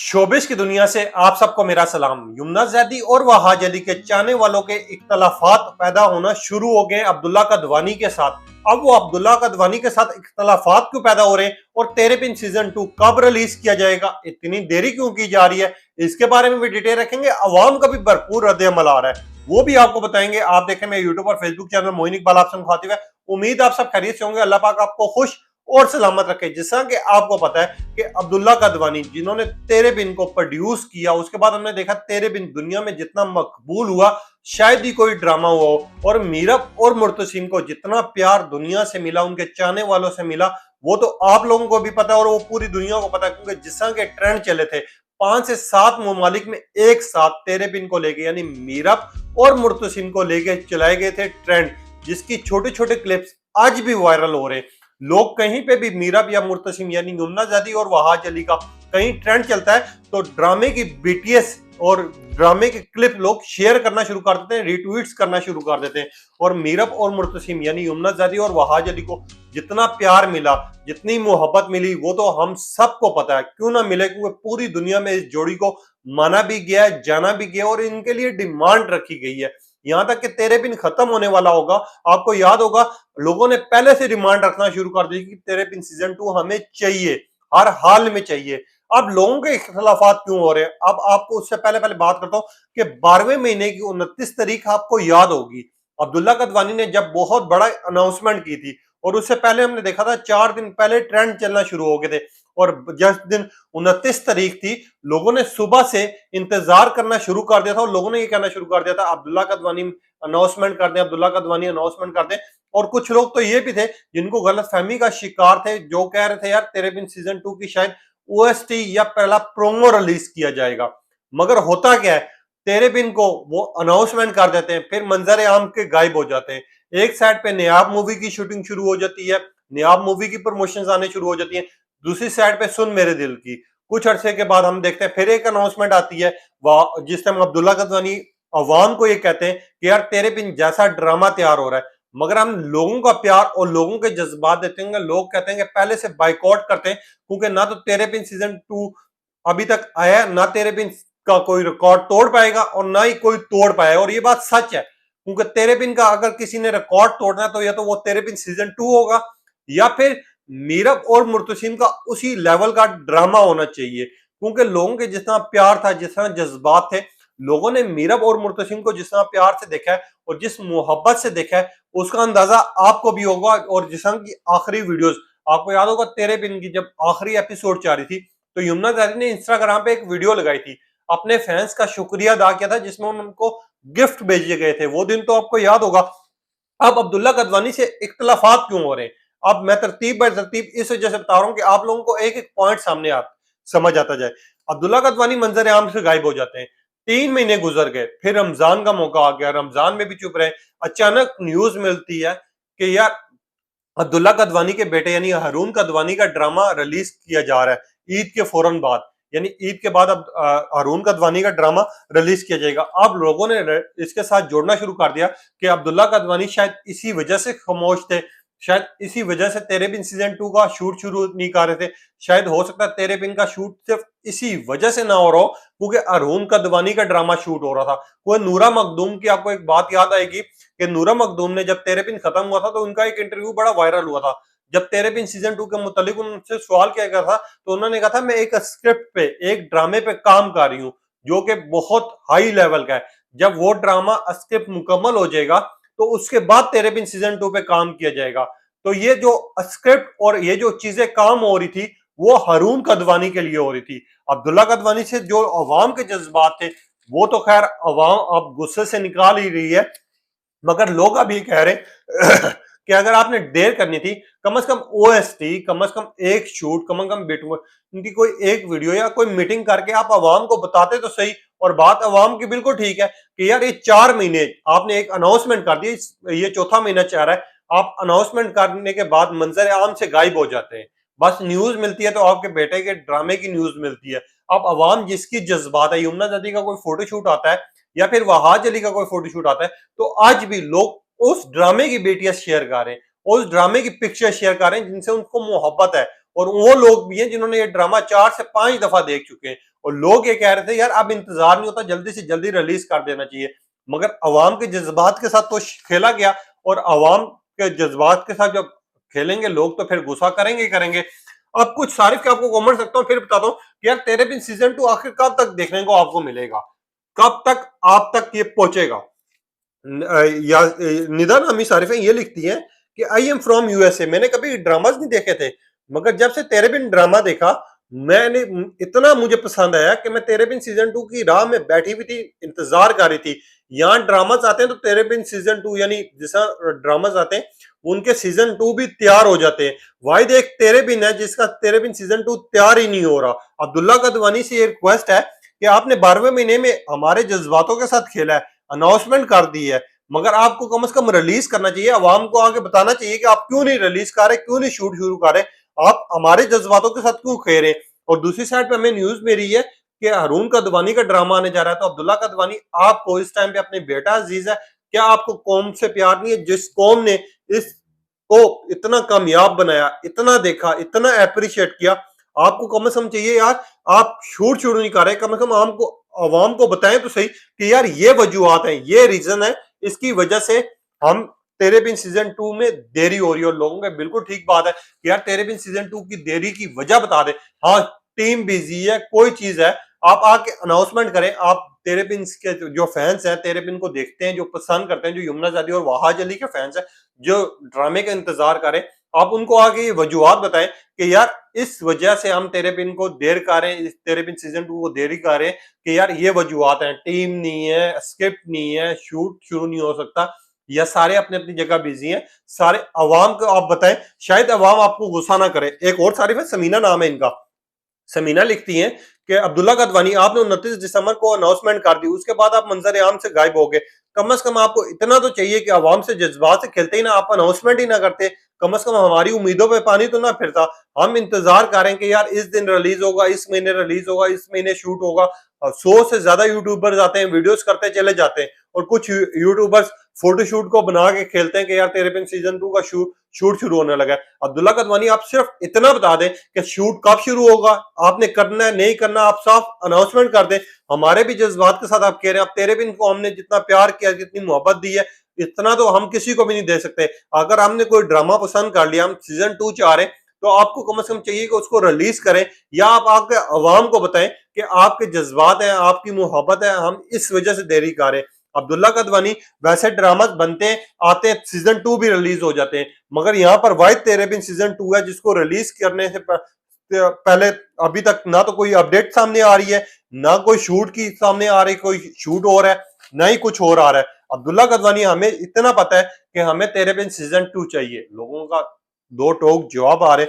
शोबिश की दुनिया से आप सबको मेरा सलाम। यमुना जैदी और वहाज अली के चाहने वालों के इख्तलाफात पैदा होना शुरू हो गए अब्दुल्ला कदवानी के साथ। अब वो अब्दुल्ला कदवानी के साथ इख्तलाफात क्यों पैदा हो रहे हैं और तेरे पिन सीजन 2 कब रिलीज किया जाएगा, इतनी देरी क्यों की जा रही है, इसके बारे में भी डिटेल रखेंगे। अवाम का भी भरपूर रद्द अमल आ रहा है, वो भी आपको बताएंगे। आप देखें मेरे यूट्यूब और फेसबुक चैनल मोइन इकबाल आपसे मुखातिब है। उम्मीद आप सब खैरियत से होंगे। अल्लाह पाक आपको खुश और सलामत रखे। जिसा कि आपको पता है कि अब्दुल्ला कदवानी जिन्होंने तेरे बिन को प्रोड्यूस किया, उसके बाद हमने देखा तेरे बिन दुनिया में जितना मकबूल हुआ शायद ही कोई ड्रामा हुआ हो, और मीरब और मुर्तसिम को जितना प्यार दुनिया से मिला, उनके चाहने वालों से मिला, वो तो आप लोगों को भी पता है और वो पूरी दुनिया को पता है। क्योंकि जिस तरह के ट्रेंड चले थे 5 से 7 ममालिक में एक साथ तेरे बिन को लेके, यानी मीरब और मुर्तसिम को लेके चलाए गए थे ट्रेंड, जिसकी छोटे छोटे क्लिप्स आज भी वायरल हो रहे हैं। लोग कहीं पे भी मीरब या मुर्तसिम यानी यमुना जैदी और वहाज अली का कहीं ट्रेंड चलता है तो ड्रामे की बीटीएस और ड्रामे के क्लिप लोग शेयर करना शुरू कर देते हैं, रिट्वीट्स करना शुरू कर देते हैं। और मीरब और मुर्तसिम यानी यमुना जैदी और वहाज अली को जितना प्यार मिला, जितनी मोहब्बत मिली, वो तो हम सबको पता है। क्यों ना मिले, क्योंकि पूरी दुनिया में इस जोड़ी को माना भी गया है, जाना भी गया और इनके लिए डिमांड रखी गई है। यहां तक कि तेरे बिन खत्म होने वाला होगा, आपको याद होगा लोगों ने पहले से डिमांड रखना शुरू कर दी कि तेरे बिन सीजन 2 हमें चाहिए, हर हाल में चाहिए। अब लोगों के इख्तलाफात क्यों हो रहे हैं, अब आपको उससे पहले पहले बात करता हूं कि 12वें महीने की 29 तारीख आपको याद होगी, अब्दुल्ला कदवानी ने जब बहुत बड़ा अनाउंसमेंट की थी, और उससे पहले हमने देखा था 4 दिन पहले ट्रेंड चलना शुरू हो गए थे। और जिस दिन 29 तारीख थी, लोगों ने सुबह से इंतजार करना शुरू कर दिया था और लोगों ने ये कहना शुरू कर दिया था अब्दुल्ला कदवानी अनाउंसमेंट कर दें, अब्दुल्ला कदवानी अनाउंसमेंट कर दें। और कुछ लोग तो ये भी थे जिनको गलतफहमी का शिकार थे, जो कह रहे थे यार तेरे बिन सीजन 2 की शायद ओएसटी या पहला प्रोमो रिलीज किया जाएगा। मगर होता क्या है, तेरे बिन को वो अनाउंसमेंट कर देते हैं, फिर मंजर आम के गायब हो जाते हैं। एक साइड पे नयाब मूवी की शूटिंग शुरू हो जाती है, नयाब मूवी की प्रमोशंस आने शुरू हो जाती है, दूसरी साइड पे सुन मेरे दिल की। कुछ अरसे के बाद हम देखते हैं फिर एक अनाउंसमेंट आती है, जिस टाइम अब्दुल्ला कदवानी अवाम को ये कहते हैं कि यार तेरे बिन जैसा ड्रामा तैयार हो रहा है। मगर हम लोगों का प्यार और लोगों के जज्बात देते हैं, लोग कहते हैं कि पहले से बाइकआउट करते हैं, क्योंकि ना तो तेरे बिन सीजन 2 अभी तक आया, ना तेरे बिन का कोई रिकॉर्ड तोड़ पाएगा और ना ही कोई तोड़ पाएगा। और ये बात सच है, क्योंकि तेरे बिन का अगर किसी ने रिकॉर्ड तोड़ना है तो या तो वो तेरे बिन सीजन 2 होगा, या फिर मीरब और मुर्तसिम का उसी लेवल का ड्रामा होना चाहिए। क्योंकि लोगों के जितना प्यार था, जितना जज्बात थे, लोगों ने मीरब और मुर्तसिम को जितना प्यार से देखा है और जिस मोहब्बत से देखा है, उसका अंदाजा आपको भी होगा। और जिस की आखिरी वीडियोस आपको याद होगा, तेरे बिन की जब आखिरी एपिसोड जा रही थी तो यमुना जैदी ने इंस्टाग्राम पे एक वीडियो लगाई थी, अपने फैंस का शुक्रिया अदा किया था, जिसमें उनको गिफ्ट भेजे गए थे। वो दिन तो आपको याद होगा। अब अब्दुल्ला कदवानी से इख्तलाफात क्यों हो रहे हैं, अब मैं तरतीब बाय तरतीब इस वजह से बता रहा हूं कि आप लोगों को एक एक पॉइंट सामने समझ आता जाए। अब्दुल्ला कदवानी मंजर आम से गायब हो जाते हैं, 3 महीने गुजर गए, फिर रमजान का मौका आ गया, रमजान में भी चुप रहे। अचानक न्यूज मिलती है कि यार अब्दुल्ला कदवानी के बेटे यानी हारून कदवानी का ड्रामा रिलीज किया जा रहा है ईद के फौरन बाद, यानी ईद के बाद अब हारून कदवानी का ड्रामा रिलीज किया जाएगा। अब लोगों ने इसके साथ जोड़ना शुरू कर दिया कि अब्दुल्ला कदवानी शायद इसी वजह से खामोश थे, शायद इसी वजह से तेरे बिन सीजन 2 का शूट शुरू नहीं कर रहे थे, शायद हो सकता है तेरे बिन का शूट सिर्फ इसी वजह से ना हो रहा हो क्योंकि हारून कदवानी का ड्रामा शूट हो रहा था। वो नूरा मखदूम की आपको एक बात याद आएगी कि नूरा मखदूम ने जब तेरे बिन खत्म हुआ था तो उनका एक इंटरव्यू बड़ा वायरल हुआ था। जब तेरे बिन सीजन 2 के मुतालिक उनसे सवाल किया गया था तो उन्होंने कहा था मैं एक स्क्रिप्ट पे, एक ड्रामे पे काम कर रही हूँ जो कि बहुत हाई लेवल का है। जब वो ड्रामा स्क्रिप्ट मुकम्मल हो जाएगा तो उसके बाद तेरे बिन सीजन 2 पे काम किया जाएगा। तो ये जो स्क्रिप्ट और ये जो चीजें काम हो रही थी वो हारून कदवानी के लिए हो रही थी। अब्दुल्ला कदवानी से जो अवाम के जज्बात थे वो तो खैर अवाम अब गुस्से से निकाल ही रही है, मगर लोग अभी कह रहे कि अगर आपने देर करनी थी, कम से कम ओएसटी, कम से कम एक शूट, कम से कम बिटू इनकी कोई एक वीडियो या कोई मीटिंग करके आप अवाम को बताते तो सही। और बात अवाम की बिल्कुल ठीक है कि यार ये 4 महीने आपने एक अनाउंसमेंट कर दी, ये चौथा महीना चाह रहा है, आप अनाउंसमेंट करने के बाद मंजर आम से गायब हो जाते हैं। बस न्यूज मिलती है तो आपके बेटे के ड्रामे की न्यूज मिलती है। अब अवाम जिसकी जज्बात है, यमुना जदी का कोई फोटोशूट आता है या फिर वहाज अली का कोई फोटोशूट आता है तो आज भी लोग उस ड्रामे की बीटीएस शेयर कर रहे हैं, उस ड्रामे की पिक्चर शेयर कर रहे हैं जिनसे उनको मोहब्बत है। और वो लोग भी हैं जिन्होंने ये ड्रामा 4 से 5 दफा देख चुके हैं, और लोग ये कह रहे थे यार अब इंतजार नहीं होता, जल्दी से जल्दी रिलीज कर देना चाहिए। मगर अवाम के जज्बात के साथ तो खेला गया, और अवाम के जज्बात के साथ जब खेलेंगे लोग तो फिर गुस्सा करेंगे ही करेंगे। अब कुछ सारिफ के आपको कमेंट सकता हूँ, फिर बताता हूँ कि यार तेरे बिन सीजन 2 आखिर कब तक देखने को आपको मिलेगा, कब तक आप तक ये पहुंचेगा। या निदा नामी सारिफें ये लिखती हैं कि आई एम फ्रॉम यूएसए, मैंने कभी ड्रामाज नहीं देखे थे, मगर जब से तेरे बिन ड्रामा देखा मैंने इतना मुझे पसंद आया कि मैं तेरे बिन सीजन 2 की राह में बैठी हुई थी, इंतजार कर रही थी। यहाँ ड्रामाज आते हैं तो तेरे बिन सीजन 2 यानी जैसा ड्रामाज आते हैं उनके सीजन 2 भी तैयार हो जाते हैं। वाहिद एक तेरे बिन है जिसका तेरे बिन सीजन 2 तैयार ही नहीं हो रहा। अब्दुल्ला कदवानी से ये रिक्वेस्ट है कि आपने 12वें महीने में हमारे जज्बातों के साथ खेला है, अनाउंसमेंट कर दी है, मगर आपको कम से कम रिलीज करना चाहिए, अवाम को आगे बताना चाहिए कि आप क्यों नहीं रिलीज कर रहे, क्यों नहीं शूट शुरू कर रहे, आप हमारे जज्बातों के साथ क्यों खेल रहे। और दूसरी साइड पे हमें न्यूज मेरी है कि हारून कदवानी का ड्रामा आने जा रहा है, तो अब्दुल्ला कदवानी आपको इस टाइम पे अपने बेटा अजीज है, क्या आपको कौम से प्यार नहीं है? जिस कौम ने इसको इतना कामयाब बनाया, इतना देखा, इतना अप्रिशिएट किया, आपको कम से कम चाहिए यार आप शूट शुरू नहीं कर रहे, कम से कम हमको अवाम को बताएं तो सही कि यार ये वजूहत है, ये रीजन है, इसकी वजह से हम तेरे बिन सीजन 2 में देरी हो रही है। और लोगों का बिल्कुल ठीक बात है कि यार तेरे बिन सीजन 2 की देरी की वजह बता दे। हाँ टीम बिजी है, कोई चीज है, आप आके अनाउंसमेंट करें। आप तेरे बिन के जो फैंस हैं, तेरे बिन को देखते हैं, जो पसंद करते हैं, जो यमुना जादी और वहाज अली के फैंस हैं, जो ड्रामे का इंतजार करें, आप उनको आगे ये वजूहत बताएं कि यार इस वजह से हम तेरे बिन को देर कर रहे हैं, तेरे बिन सीजन 2 को देरी कर रहे हैं, कि यार ये वजूहत हैं, टीम नहीं है, स्क्रिप्ट नहीं है, शूट शुरू नहीं हो सकता, या सारे अपने अपनी जगह बिजी हैं। सारे अवाम को आप बताएं, शायद अवाम आपको गुस्सा ना करे। एक और सारिफ है, समीना नाम है इनका, समीना लिखती हैं कि अब्दुल्ला कदवानी आपने 29 दिसंबर को अनाउंसमेंट कर दी, उसके बाद आप मंजर आम से गायब हो गए, कम से कम आपको इतना तो चाहिए कि अवाम से जज्बात से खेलते ही ना, आप अनाउंसमेंट ही ना करते, कम से कम हमारी उम्मीदों पे पानी तो ना फिरता। हम इंतजार करें कि यार इस दिन रिलीज होगा, इस महीने रिलीज होगा, इस महीने शूट होगा। 100 से ज्यादा यूट्यूबर्स आते हैं, वीडियोस करते चले जाते हैं, और कुछ यूट्यूबर्स फोटोशूट को बना के खेलते हैं कि यार तेरे बिन सीजन 2 का शूट शुरू होने लगा है। अब्दुल्ला कदवानी आप सिर्फ इतना बता दें कि शूट कब शुरू होगा, आपने करना है नहीं करना, आप साफ अनाउंसमेंट कर दें। हमारे भी जज्बात के साथ आप कह रहे हैं, अब तेरे बिन को हमने जितना प्यार किया, जितनी मोहब्बत दी है, इतना तो हम किसी को भी नहीं दे सकते। अगर हमने कोई ड्रामा पसंद कर लिया, हम सीजन 2 चाह रहे हैं, तो आपको कम से कम चाहिए कि उसको रिलीज करें, या आप आके अवाम को बताएं कि आपके जज्बात हैं, आपकी मोहब्बत है, हम इस वजह से देरी कर रहे हैं। अब्दुल्ला कदवानी वैसे ड्रामा बनते हैं, आते हैं, सीजन 2 भी रिलीज हो जाते हैं, मगर यहाँ पर वाहिद तेरे बिन सीजन 2 है जिसको रिलीज करने से पहले अभी तक ना तो कोई अपडेट सामने आ रही है, ना कोई शूट की सामने आ रही, कोई शूट हो रहा है, ना ही कुछ और आ रहा है। अब्दुल्ला कदवानी हमें इतना पता है कि हमें तेरे बिन सीजन 2 चाहिए। लोगों का दो टोक जवाब आ रहे,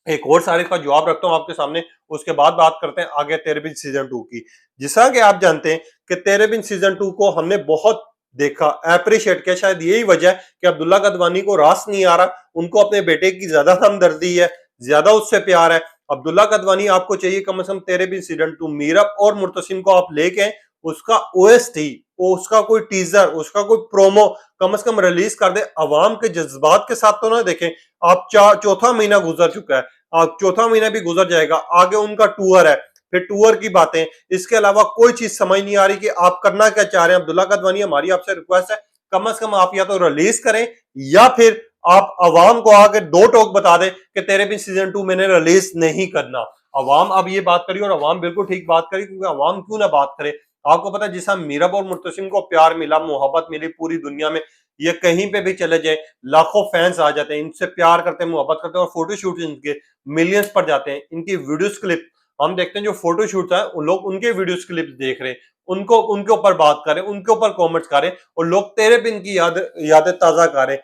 एक और सारे का जवाब रखता हूं आपके सामने, उसके बाद बात करते हैं आगे तेरे बिन सीजन 2 की। जिसा कि आप जानते हैं कि तेरे बिन सीजन 2 को हमने बहुत देखा, अप्रिशिएट किया, शायद यही वजह है कि अब्दुल्ला कदवानी को रास नहीं आ रहा, उनको अपने बेटे की ज्यादा हमदर्दी है, ज्यादा उससे प्यार है। अब्दुल्ला कदवानी आपको चाहिए कम से कम तेरे बिन सीजन 2 मीरब और मुर्तसिम को आप लेके उसका ओएसटी, उसका कोई टीजर, उसका कोई प्रोमो कम से कम रिलीज कर दे, अवाम के जज्बात के साथ तो ना देखें। आप चौथा महीना गुजर चुका है, आप चौथा महीना भी गुजर जाएगा, आगे उनका टूर है, फिर टूर की बातें, इसके अलावा कोई चीज समझ नहीं आ रही कि आप करना क्या चाह रहे हैं। अब्दुल्ला कदवानी हमारी आपसे रिक्वेस्ट है, कम से कम आप या तो रिलीज करें, या फिर आप अवाम को आके दो टोक बता दें कि तेरे भी सीजन 2 मैंने रिलीज नहीं करना। अवाम अब ये बात करी, और अवाम बिल्कुल ठीक बात करी, क्योंकि अवाम क्यों ना बात करे। आपको पता है जिस मीरब और मुर्तसिम को प्यार मिला, मोहब्बत मिली पूरी दुनिया में, ये कहीं पे भी चले जाए लाखों फैंस आ जाते हैं, इनसे प्यार करते हैं, मोहब्बत करते हैं, और फोटोशूट इनके मिलियंस पर जाते हैं। इनकी वीडियोस क्लिप हम देखते हैं, जो फोटोशूट है उन लोग उनके वीडियोस क्लिप देख रहे हैं, उनको उनके ऊपर बात करें, उनके ऊपर कमेंट्स करें, और लोग तेरे बिन की यादें ताजा करें।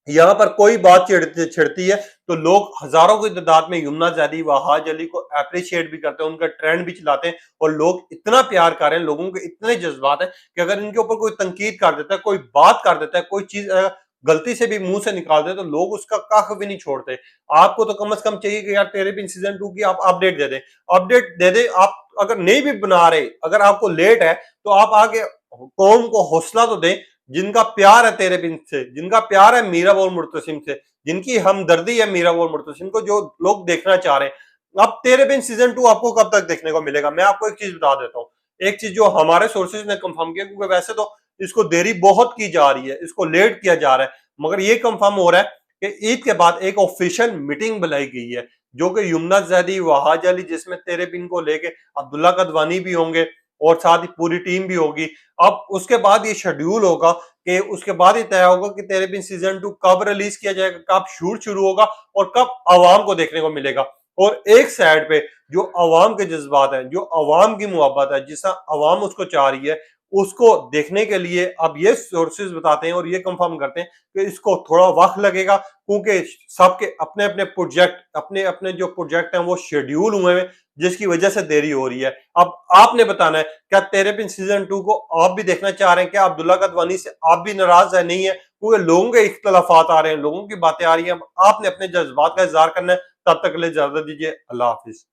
यहाँ पर कोई बात छिड़ती है तो लोग हजारों की तादाद में यमुना जैदी वहाज अली को अप्रिशिएट भी करते हैं, उनका ट्रेंड भी चलाते हैं, और लोग इतना प्यार कर रहे हैं, लोगों के इतने जज्बात है कि अगर इनके ऊपर कोई तनकीद कर देता है, कोई बात कर देता है, कोई चीज गलती से भी मुंह से निकाल दे, तो लोग उसका कख भी नहीं छोड़ते। आपको तो कम से कम चाहिए कि यार तेरे बिन सीजन 2 की आप अपडेट दे दे, अपडेट दे दे। आप अगर नहीं भी बना रहे, अगर आपको लेट है, तो आप आगे कौम को हौसला तो दें, जिनका प्यार है तेरे बिन से, जिनका प्यार है मीरब और मुर्तसिम से, जिनकी हमदर्दी है मीरा और मुर्तसिम को, जो लोग देखना चाह रहे हैं। अब तेरे बिन सीजन 2 आपको कब तक देखने को मिलेगा? मैं आपको एक चीज बता देता हूँ, एक चीज जो हमारे सोर्सेज ने कंफर्म किया, क्योंकि वैसे तो इसको देरी बहुत की जा रही है, इसको लेट किया जा रहा है, मगर ये कंफर्म हो रहा है कि ईद के बाद एक ऑफिशियल मीटिंग बुलाई गई है, जो कि यमुना जैदी, वहाज अली, जिसमें तेरे बिन को लेके अब्दुल्ला कदवानी भी होंगे और साथ ही पूरी टीम भी होगी। अब उसके बाद ये शेड्यूल होगा कि उसके बाद ही तय होगा कि तेरे बिन सीजन 2 कब रिलीज किया जाएगा, कब शूट शुरू होगा और कब आवाम को देखने को मिलेगा। और एक साइड पे जो अवाम के जज्बात हैं, जो अवाम की मोहब्बत है, जिस अवाम उसको चाह रही है, उसको देखने के लिए अब ये सोर्सेज बताते हैं और ये कंफर्म करते हैं कि इसको थोड़ा वक्त लगेगा, क्योंकि सबके अपने अपने प्रोजेक्ट, अपने अपने जो प्रोजेक्ट हैं वो शेड्यूल हुए हैं, जिसकी वजह से देरी हो रही है। अब आपने बताना है, क्या तेरे बिन सीजन 2 को आप भी देखना चाह रहे हैं? क्या अब्दुल्ला कदवानी से आप भी नाराज है? नहीं है, क्योंकि लोगों के इख्तलाफात आ रहे हैं, लोगों की बातें आ रही हैं। आपने अपने जज्बात का इजहार करना है। तब तक के लिए इजाजत दीजिए। अल्लाह हाफिज।